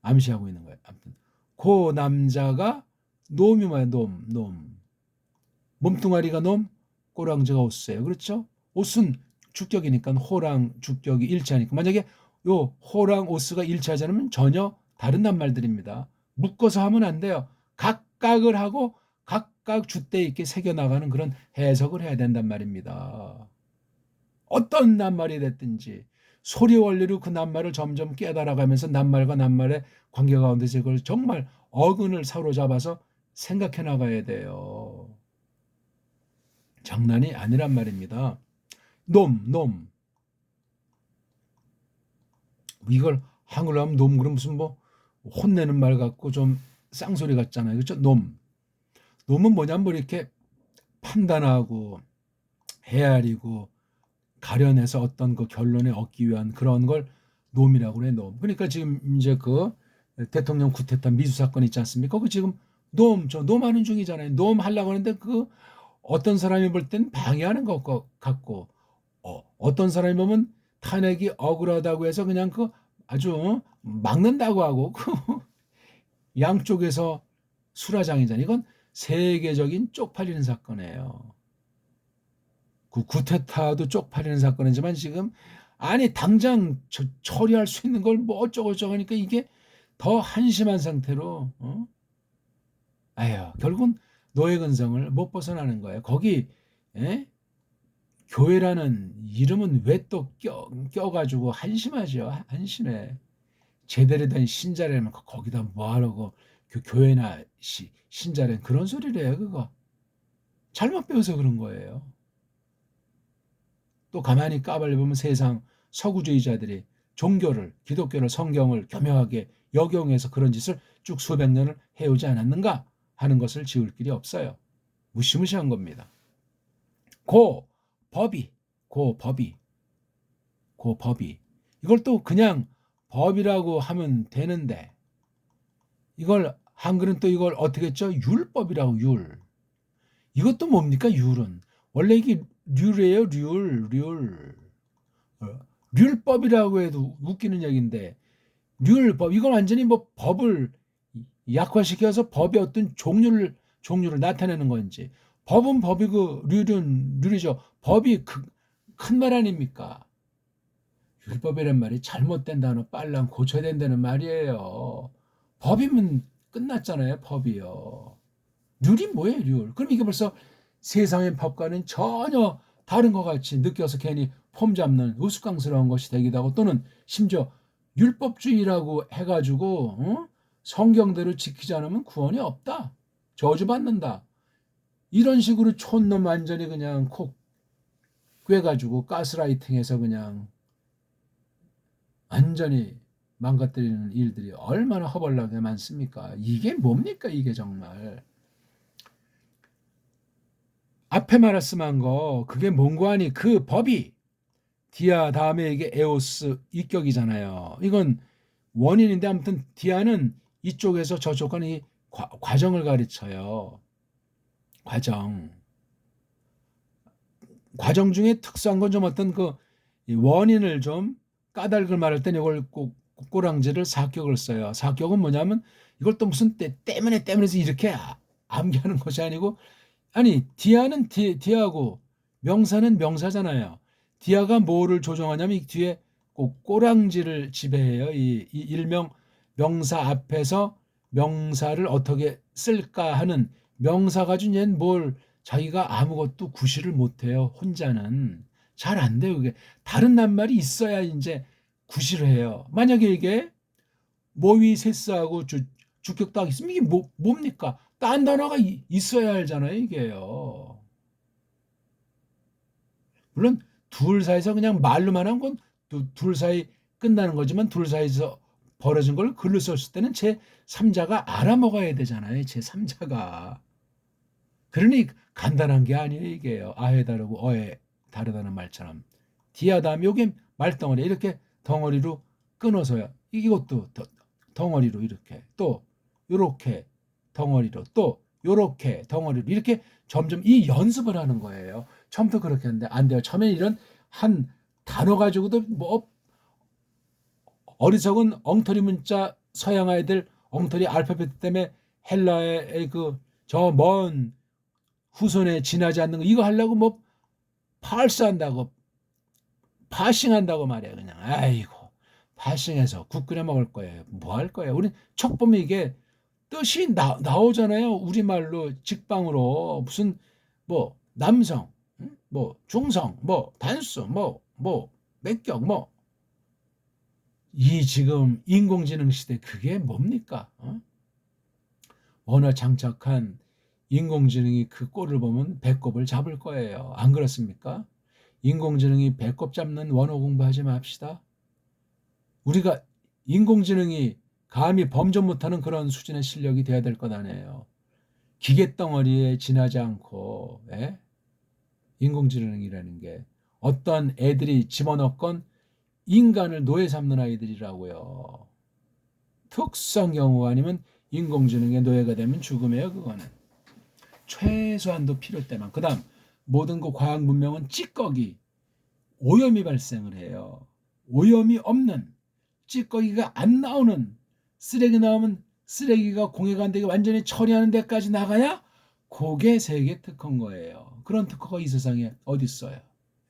암시하고 있는 거예요. 아무튼 그 남자가 놈이 뭐야? 놈. 몸뚱아리가 놈, 꼬랑지가 오스예요. 그렇죠? 오스는 주격이니까 호랑 주격이 일치하니까 만약에 요 호랑 오스가 일치하지 않으면 전혀 다른 낱말들입니다. 묶어서 하면 안 돼요. 각각을 하고 각각 줏대 있게 새겨나가는 그런 해석을 해야 된단 말입니다. 어떤 낱말이 됐든지 소리 원리로 그 낱말을 점점 깨달아가면서 낱말과 낱말의 관계 가운데서 이걸 정말 어근을 사로잡아서 생각해 나가야 돼요. 장난이 아니란 말입니다. 놈. 이걸 한글로 하면 놈 그럼 무슨 혼내는 말 같고 좀 쌍소리 같잖아요. 그렇죠? 놈은 뭐냐면 이렇게 판단하고 헤아리고 가려내서 어떤 그 결론에 얻기 위한 그런 걸 놈이라고 그래, 놈. 그러니까 지금 이제 그 대통령 쿠데타 미수 사건 있지 않습니까? 그 지금 놈 하는 중이잖아요. 놈 하려고 하는데 그 어떤 사람이 볼 땐 방해하는 것 같고 어떤 사람이 보면 탄핵이 억울하다고 해서 그냥 그 아주 막는다고 하고 그 양쪽에서 수라장이잖아요. 이건 세계적인 쪽팔리는 사건이에요. 그 쿠데타도 쪽팔리는 사건이지만 지금 아니 당장 처리할 수 있는 걸 뭐 어쩌고저쩌고 하니까 이게 더 한심한 상태로 결국은 노예 근성을 못 벗어나는 거예요. 거기 교회라는 이름은 왜 또 껴가지고 한심하죠. 한심해. 제대로 된 신자라면 거기다 뭐하라고 교회나 신자라는 그런 소리를 해요. 그거 잘못 배워서 그런 거예요. 또 가만히 까발려보면 세상 서구주의자들이 기독교를 성경을 교묘하게 역용해서 그런 짓을 쭉 수백 년을 해오지 않았는가 하는 것을 지울 길이 없어요. 무시무시한 겁니다. 고 법이 이걸 또 그냥 법이라고 하면 되는데 이걸 한글은 또 이걸 어떻게 했죠? 율법이라고. 율. 이것도 뭡니까? 율은 원래 이게 률이에요. 률. 률법이라고 해도 웃기는 얘기인데 률법 이건 완전히 법을 약화시켜서 법의 어떤 종류를 나타내는 건지. 법은 법이고 률은 률이죠. 법이 큰 말 아닙니까? 율법이란 말이 잘못된 단어 빨랑 고쳐야 된다는 말이에요. 법이면 끝났잖아요. 법이요. 률이 뭐예요? 률. 그럼 이게 벌써 세상의 법과는 전혀 다른 것 같이 느껴서 괜히 폼 잡는 우스꽝스러운 것이 되기도 하고 또는 심지어 율법주의라고 해가지고 성경대로 지키지 않으면 구원이 없다. 저주받는다. 이런 식으로 촌놈 완전히 그냥 콕 꿰가지고 가스라이팅해서 그냥 완전히 망가뜨리는 일들이 얼마나 허벌나게 많습니까? 이게 뭡니까? 이게 정말. 앞에 말씀한 거 그게 뭔고 하니 그 법이 디아 다음에 이게 에오스 이격이잖아요. 이건 원인인데 아무튼 디아는 이쪽에서 저쪽 가는 이 과정을 가르쳐요. 과정 중에 특수한 건 좀 어떤 그 원인을 좀 까닭을 말할 때는 이걸 꼭 꼬랑지를 사격을 써요. 사격은 뭐냐면 이걸 또 무슨 때문에서 이렇게 암기하는 것이 아니고, 아니 디아는 디아고 명사는 명사잖아요. 디아가 뭐를 조정하냐면 이 뒤에 꼭 꼬랑지를 지배해요. 이 일명 명사 앞에서 명사를 어떻게 쓸까 하는 명사 가지고 얘는 뭘 자기가 아무것도 구실을 못해요. 혼자는 잘 안 돼요. 그게 다른 낱말이 있어야 이제 구실을 해요. 만약에 이게 모위 세스하고 주격딱 있으면 이게 뭡니까? 딴 단어가 있어야 알잖아요, 이게요. 물론 둘 사이에서 그냥 말로만 한 건 둘 사이 끝나는 거지만, 둘 사이에서 벌어진 걸 글로 썼을 때는 제 3자가 알아먹어야 되잖아요, 제 3자가. 그러니 간단한 게 아니에요, 이게요. 아에 다르고 어에 다르다는 말처럼. 디아 다음에 요게 말덩어리 이렇게 덩어리로 끊어서요. 이것도 덩어리로 이렇게, 또 요렇게 덩어리로, 또 요렇게 덩어리로, 이렇게 점점 이 연습을 하는 거예요. 처음부터 그렇게 했는데 안 돼요. 처음에 이런 한 단어 가지고도 뭐 어리석은 엉터리 문자 서양 아이들 엉터리 알파벳 때문에 헬라의 그 저 먼 후손에 지나지 않는 거 이거 하려고 뭐 팔스한다고 파싱한다고 말이야. 그냥 아이고 파싱해서 국 끓여 먹을 거예요. 뭐 할 거예요. 우리 척 보면 이게 뜻이 나오잖아요. 우리말로 직방으로 무슨 뭐 남성, 뭐 중성, 뭐 단수, 뭐 맥격, 뭐 이 지금 인공지능 시대 그게 뭡니까? 언어 장착한 인공지능이 그 꼴을 보면 배꼽을 잡을 거예요. 안 그렇습니까? 인공지능이 배꼽 잡는 원어 공부하지 맙시다. 우리가 인공지능이 감히 범접 못하는 그런 수준의 실력이 돼야 될 것 아니에요. 기계덩어리에 지나지 않고, 예? 인공지능이라는 게 어떤 애들이 집어넣건 인간을 노예 삼는 아이들이라고요. 특수한 경우 아니면 인공지능의 노예가 되면 죽음이에요. 그거는 최소한도 필요 때만. 그 다음 모든 그 과학 문명은 찌꺼기, 오염이 발생을 해요. 오염이 없는, 찌꺼기가 안 나오는, 쓰레기 나오면 쓰레기가 공해가 안 되게 완전히 처리하는 데까지 나가야 그게 세계 특허인 거예요. 그런 특허가 이 세상에 어디 있어요?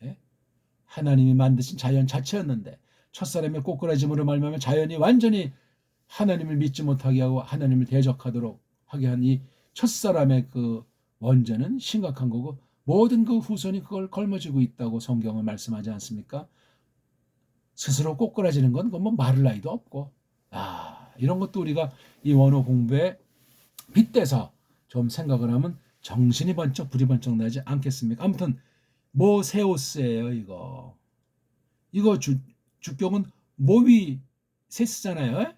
예? 하나님이 만드신 자연 자체였는데 첫사람의 꼬꾸라짐으로 말미암아 자연이 완전히 하나님을 믿지 못하게 하고 하나님을 대적하도록 하게 한 이 첫사람의 그 원죄는 심각한 거고, 모든 그 후손이 그걸 걸머쥐고 있다고 성경은 말씀하지 않습니까? 스스로 꼬꾸라지는 건 뭐 말할 나위도 없고, 이런 것도 우리가 이 원어 공부에 빗대서 좀 생각을 하면 정신이 번쩍 불이 번쩍 나지 않겠습니까? 아무튼 모세오스예요. 이거 주격은 모위 세스잖아요.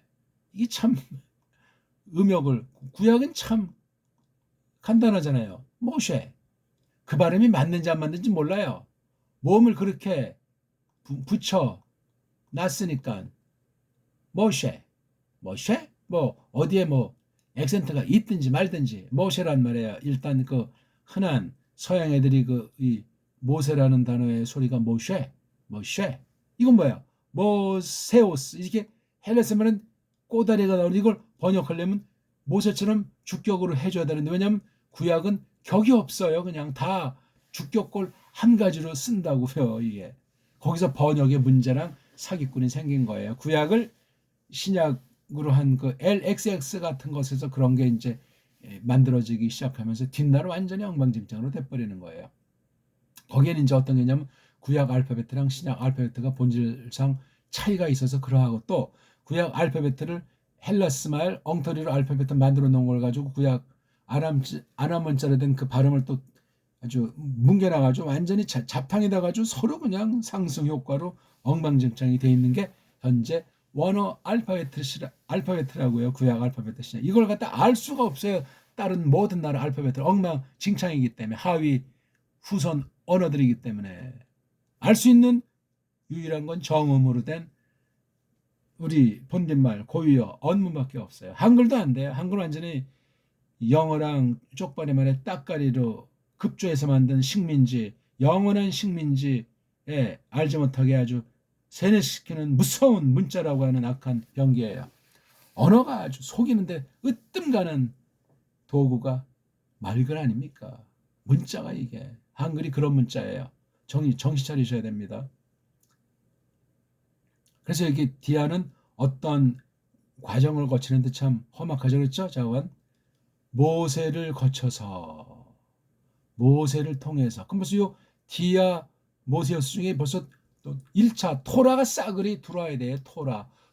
이게 참 음역을, 구약은 참 간단하잖아요. 모셰. 그 발음이 맞는지 안 맞는지 몰라요. 몸을 그렇게 붙여 놨으니까 모셰, 뭐 어디에 뭐 액센트가 있든지 말든지 모셰란 말이에요. 일단 그 흔한 서양 애들이 그 이 모세라는 단어의 소리가 모셰. 이건 뭐야? 모세오스. 이렇게 헬라스말은 꼬다리가 나오는, 이걸 번역하려면 모세처럼 주격으로 해줘야 되는데, 왜냐하면 구약은 격이 없어요. 그냥 다 주격골 한 가지로 쓴다고요. 이게 거기서 번역의 문제랑 사기꾼이 생긴 거예요. 구약을 신약으로 한 그 LXX 같은 것에서 그런 게 이제 만들어지기 시작하면서 뒷날 완전히 엉망진창으로 돼버리는 거예요. 거기에는 이제 어떤 게냐면 구약 알파벳이랑 신약 알파벳가 본질상 차이가 있어서 그러하고, 또 구약 알파벳을 헬라스말 엉터리로 알파벳을 만들어 놓은 걸 가지고 구약 아람문자로 된 그 발음을 또 아주 뭉개놔가지고 완전히 잡탕에다 가지고 서로 그냥 상승 효과로 엉망진창이 돼 있는 게 현재 원어 알파벳이라고요. 구약 알파벳이. 이걸 갖다 알 수가 없어요. 다른 모든 나라 알파벳을 엉망진창이기 때문에, 하위 후손 언어들이기 때문에 알 수 있는 유일한 건 정음으로 된 우리 본딘말 고유어 언문밖에 없어요. 한글도 안 돼요. 한글 완전히 영어랑 쪽발이만의 따까리로 급조해서 만든 식민지, 영원한 식민지에 알지 못하게 아주 세뇌시키는 무서운 문자라고 하는 악한 병기예요. 언어가 아주 속이는데 으뜸 가는 도구가 말글 아닙니까? 문자가 이게 한글이 그런 문자예요. 정신 차리셔야 됩니다. 그래서 여기 디아는 어떤 과정을 거치는데 참 험악하죠. 그렇죠? 자원 모세를 거쳐서 모세를 통해서 그럼 벌써 요 디아 모세어스 중에 벌써 또 1차 토라가 싸그리 들어와야 돼요.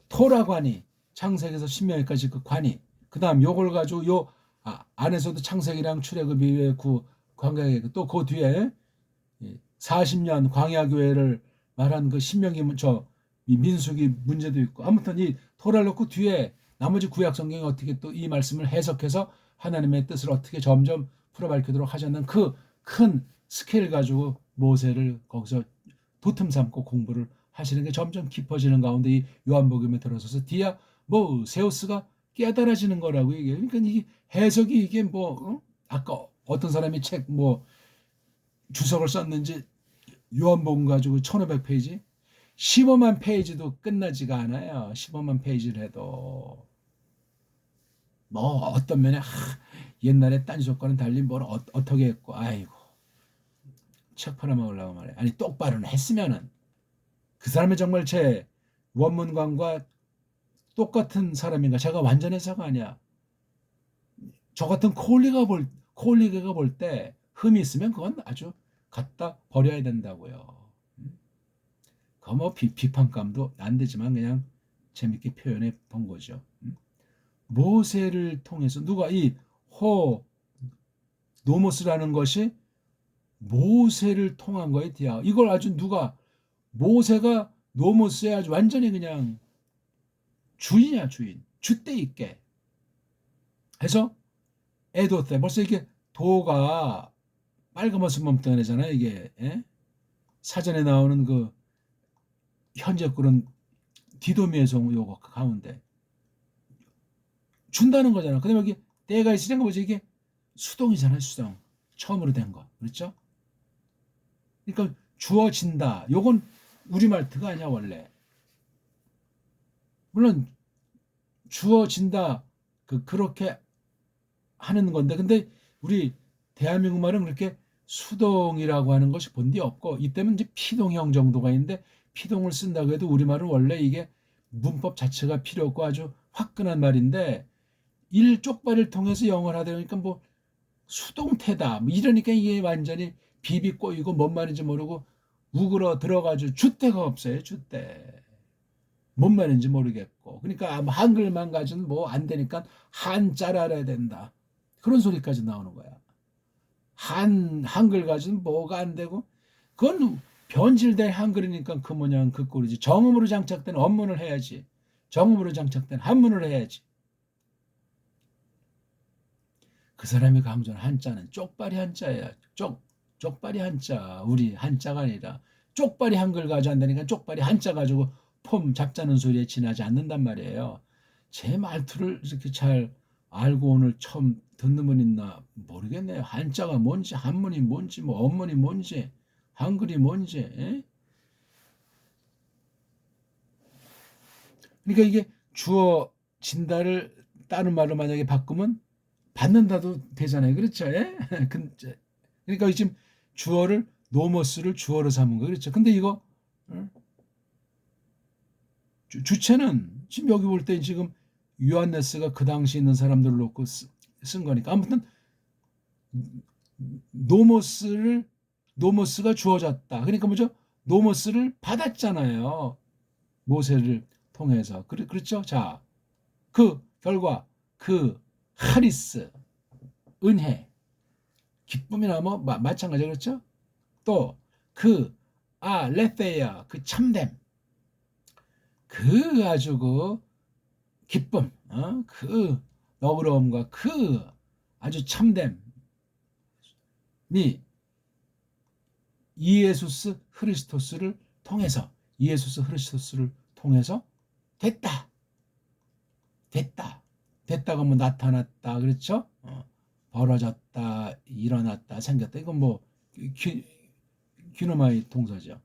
토라관이 창세기에서 신명기까지 그 관이 그 다음 요걸 가지고 요 안에서도 창세기랑 출애굽의 광야의 또 그 뒤에 40년 광야교회를 말한 그 신명기 민수기 문제도 있고 아무튼 이 토라를 놓고 뒤에 나머지 구약 성경이 어떻게 또 이 말씀을 해석해서 하나님의 뜻을 어떻게 점점 풀어 밝히도록 하셨는 그 큰 스케일 가지고 모세를 거기서 도틈 삼고 공부를 하시는 게 점점 깊어지는 가운데 이 요한복음에 들어서서 디아 세우스가 깨달아지는 거라고 얘기해요. 그러니까 이게 해석이 이게 아까 어떤 사람이 책 주석을 썼는지 요한복음 가지고 1500페이지 15만 페이지도 끝나지가 않아요. 15만 페이지를 해도 어떤 면에 옛날에 딴 조건은 달리 뭘 어떻게 했고 아이고 책 팔아먹으려고 말해. 아니 똑바로는 했으면은 그 사람이 정말 제 원문관과 똑같은 사람인가? 제가 완전 해서가 아니야. 저 같은 콜리가 볼 때 흠이 있으면 그건 아주 갖다 버려야 된다고요. 그거 비판감도 안 되지만 그냥 재밌게 표현해 본 거죠. 모세를 통해서 누가 이 노모스라는 것이 모세를 통한 거에 디아. 이걸 아주 누가 모세가 노모스에 아주 완전히 그냥 주인이야 주인. 주대 있게 해서 에도때 벌써 이게 도가 빨간맛을 몸뚱아리잖아요. 이게 사전에 나오는 그 현재 그런 디도미에서 요거 가운데 준다는 거잖아. 그다음에 여기 때가 있으니까 뭐지 이게 수동이잖아요. 수동 처음으로 된 거 그렇죠? 그러니까 주어진다. 요건 우리말투가 아니야 원래. 물론 주어진다 그렇게 하는 건데 근데 우리 대한민국 말은 그렇게 수동이라고 하는 것이 본디 없고 이때는 이제 피동형 정도가 있는데 피동을 쓴다고 해도 우리말은 원래 이게 문법 자체가 필요 없고 아주 화끈한 말인데 일쪽발을 통해서 영어를 하다 보니까 수동태다 이러니까 이게 완전히 비비 꼬이고 뭔 말인지 모르고 우그러 들어가지고 줏대가 없어요. 줏대 뭔 말인지 모르겠고 그러니까 한글만 가지고는 안 되니까 한자를 알아야 된다 그런 소리까지 나오는 거야. 한글 가지고는 뭐가 안 되고 그건 변질된 한글이니까 그 모양 그 꼴이지. 정음으로 장착된 원문을 해야지. 정음으로 장착된 한문을 해야지. 그 사람이 강조한 한자는 쪽발이 한자야. 쪽발이 한자. 우리 한자가 아니라 쪽발이 한글 가지고 한다니까 쪽발이 한자 가지고 폼 잡자는 소리에 지나지 않는단 말이에요. 제 말투를 이렇게 잘 알고 오늘 처음 듣는 분 있나 모르겠네요. 한자가 뭔지 한문이 뭔지 언문이 뭔지 한글이 뭔지 그러니까 이게 주어진다를 다른 말로 만약에 바꾸면 받는다도 되잖아요. 그렇죠? 그러니까 지금 주어를 노모스를 주어로 삼은 거 그렇죠? 근데 이거 주체는 지금 여기 볼 때 지금 요한네스가 그 당시 있는 사람들을 놓고 쓴 거니까 아무튼 노모스가 주어졌다. 그러니까 뭐죠? 노모스를 받았잖아요. 모세를 통해서 그렇죠? 자, 그 결과 그 하리스 은혜 기쁨이나 마찬가지 그렇죠? 또 그 레페야 그 참됨 그 아주 그 기쁨 그 너그러움과 그 아주 참됨이 이에수스 크리스토스를 통해서 됐다가 나타났다 그렇죠? 벌어졌다 일어났다 생겼다 이건 귀노마의 동사죠.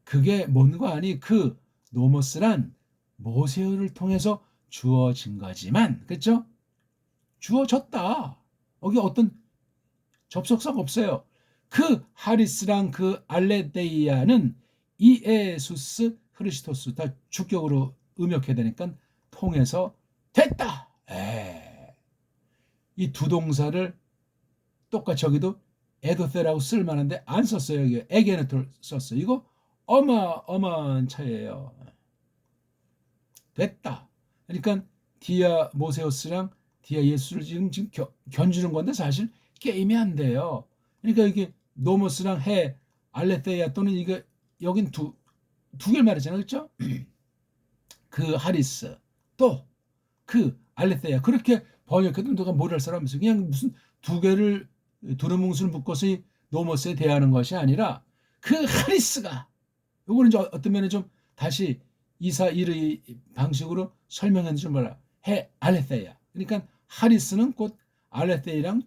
그게 뭔가 아니 그 노모스란 모세를 통해서 주어진 거지만, 그렇죠? 주어졌다. 여기 어떤 접속사가 없어요. 그 하리스랑 그 알레데이아는 이에수스 크리스토스 다 주격으로 음역해야 되니까 통해서 됐다. 이 두 동사를 똑같이 여기도 에도테라고 쓸만한데 안 썼어요. 여기 에게네토를 썼어요. 이거 어마어마한 차이예요. 됐다. 그러니까 디아 모세우스랑 디아 예수를 지금 견주는 건데 사실 게임이 안 돼요. 그러니까 이게 노모스랑 해 알레테야 또는 이거 여긴 두 개를 말했잖아요. 그렇죠? 그 하리스 또 그 알레테야 그렇게 번역해도 누가 뭐랄 사람 없어요. 그냥 무슨 두 개를 두루뭉술 묶어서 노모스에 대하는 것이 아니라 그 하리스가 요거는 이제 어떤 면에 좀 다시 이사 일의 방식으로 설명해 줄 뭐라 해 알레테야. 그러니까 하리스는 곧 알레테이랑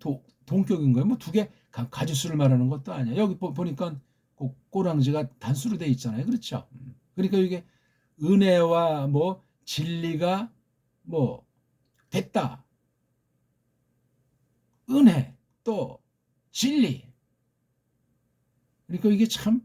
동격인 거예요. 뭐 두 개 가지수를 말하는 것도 아니야. 여기 보니까 꼬랑지가 단수로 돼 있잖아요. 그렇죠? 그러니까 이게 은혜와 뭐 진리가 뭐 됐다. 은혜 또 진리. 그러니까 이게 참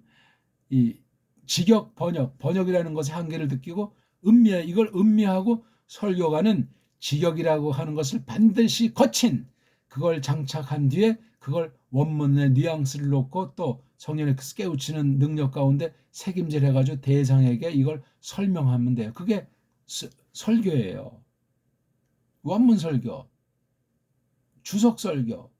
이 직역 번역이라는 것의 한계를 느끼고 이걸 음미하고 설교가는 직역이라고 하는 것을 반드시 거친 그걸 장착한 뒤에 그걸 원문의 뉘앙스를 놓고 또 성령의 깨우치는 능력 가운데 책임질 해가지고 대상에게 이걸 설명하면 돼요. 그게 설교예요. 원문 설교, 주석 설교,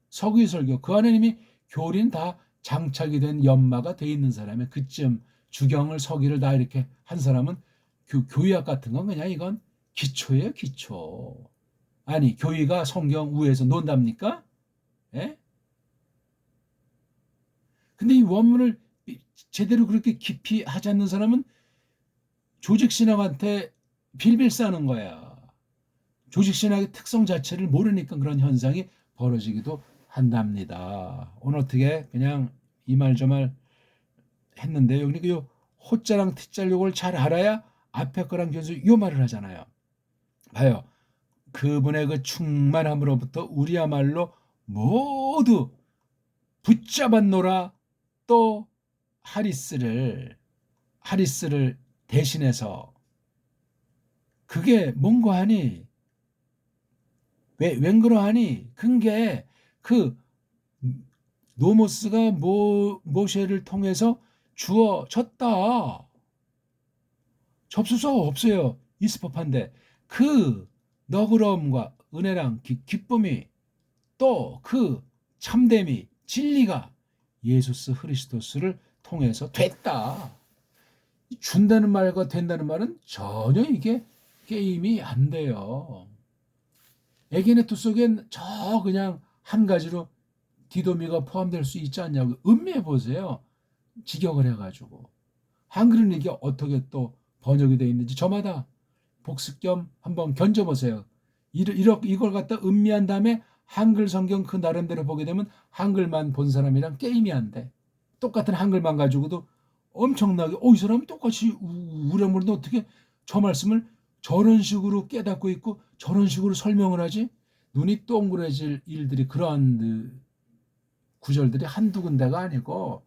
서기 설교. 그 안에 이미 교리는 다 장착이 된 연마가 돼 있는 사람의 그쯤 주경을 서기를 다 이렇게 한 사람은 교의학 같은 건 그냥 이건 기초예요. 기초. 아니 교의가 성경 우에서 논답니까? 예? 근데 이 원문을 제대로 그렇게 깊이 하지 않는 사람은 조직신학한테 빌빌 싸는 거야. 조직신학의 특성 자체를 모르니까 그런 현상이 벌어지기도 한답니다. 오늘 어떻게 그냥 이 말 저 말 했는데요. 그러니까 요 호자랑 티자 요걸 잘 알아야 앞에 거랑 견수 요 말을 하잖아요. 봐요. 그분의 그 충만함으로부터 우리야말로 모두 붙잡았노라. 또 하리스를 대신해서 그게 뭔가 하니 웬 그러하니 근게 그 노모스가 모세를 통해서 주어졌다. 접수사가 없어요. 있을 법한데 그 너그러움과 은혜랑 기쁨이 또 그 참됨이 진리가 예수스 그리스도스를 통해서 됐다. 준다는 말과 된다는 말은 전혀 이게 게임이 안 돼요. 에게네토 속엔 저 그냥 한 가지로 디도미가 포함될 수 있지 않냐고 음미해 보세요. 직역을 해가지고 한글은 이게 어떻게 또 번역이 되어 있는지 저마다 복습 겸 한번 견져보세요. 이걸 갖다 음미한 다음에 한글 성경 그 나름대로 보게 되면 한글만 본 사람이랑 게임이 안 돼. 똑같은 한글만 가지고도 엄청나게 이 사람이 똑같이 우려물인데 어떻게 저 말씀을 저런 식으로 깨닫고 있고 저런 식으로 설명을 하지? 눈이 동그래질 일들이 그러한 구절들이 한두 군데가 아니고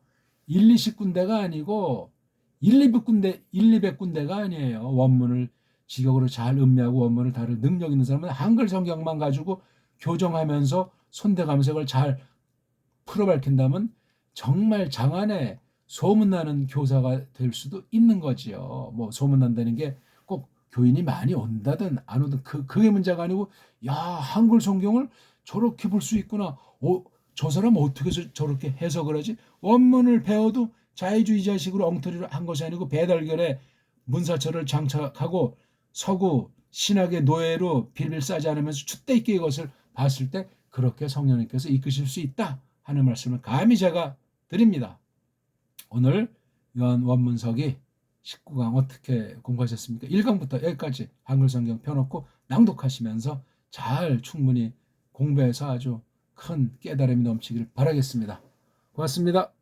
1, 20군데가 아니고 1, 200군데가 아니에요. 원문을 직역으로 잘 음미하고 원문을 다룰 능력 있는 사람은 한글 성경만 가지고 교정하면서 손대가면서 그걸 잘 풀어 밝힌다면 정말 장안에 소문나는 교사가 될 수도 있는 거지요. 뭐 소문난다는 게 꼭 교인이 많이 온다든 안 오든 그게 문제가 아니고 야 한글 성경을 저렇게 볼 수 있구나. 저 사람 어떻게 저렇게 해석을 하지? 원문을 배워도 자의주의자식으로 엉터리로 한 것이 아니고 배달결에 문사철을 장착하고 서구 신학의 노예로 빌빌 싸지 않으면서 줏대 있게 이것을 봤을 때 그렇게 성령님께서 이끄실 수 있다 하는 말씀을 감히 제가 드립니다. 오늘 요한 원문서기 19강 어떻게 공부하셨습니까? 1강부터 여기까지 한글 성경 펴놓고 낭독하시면서 잘 충분히 공부해서 아주 큰 깨달음이 넘치기를 바라겠습니다. 고맙습니다.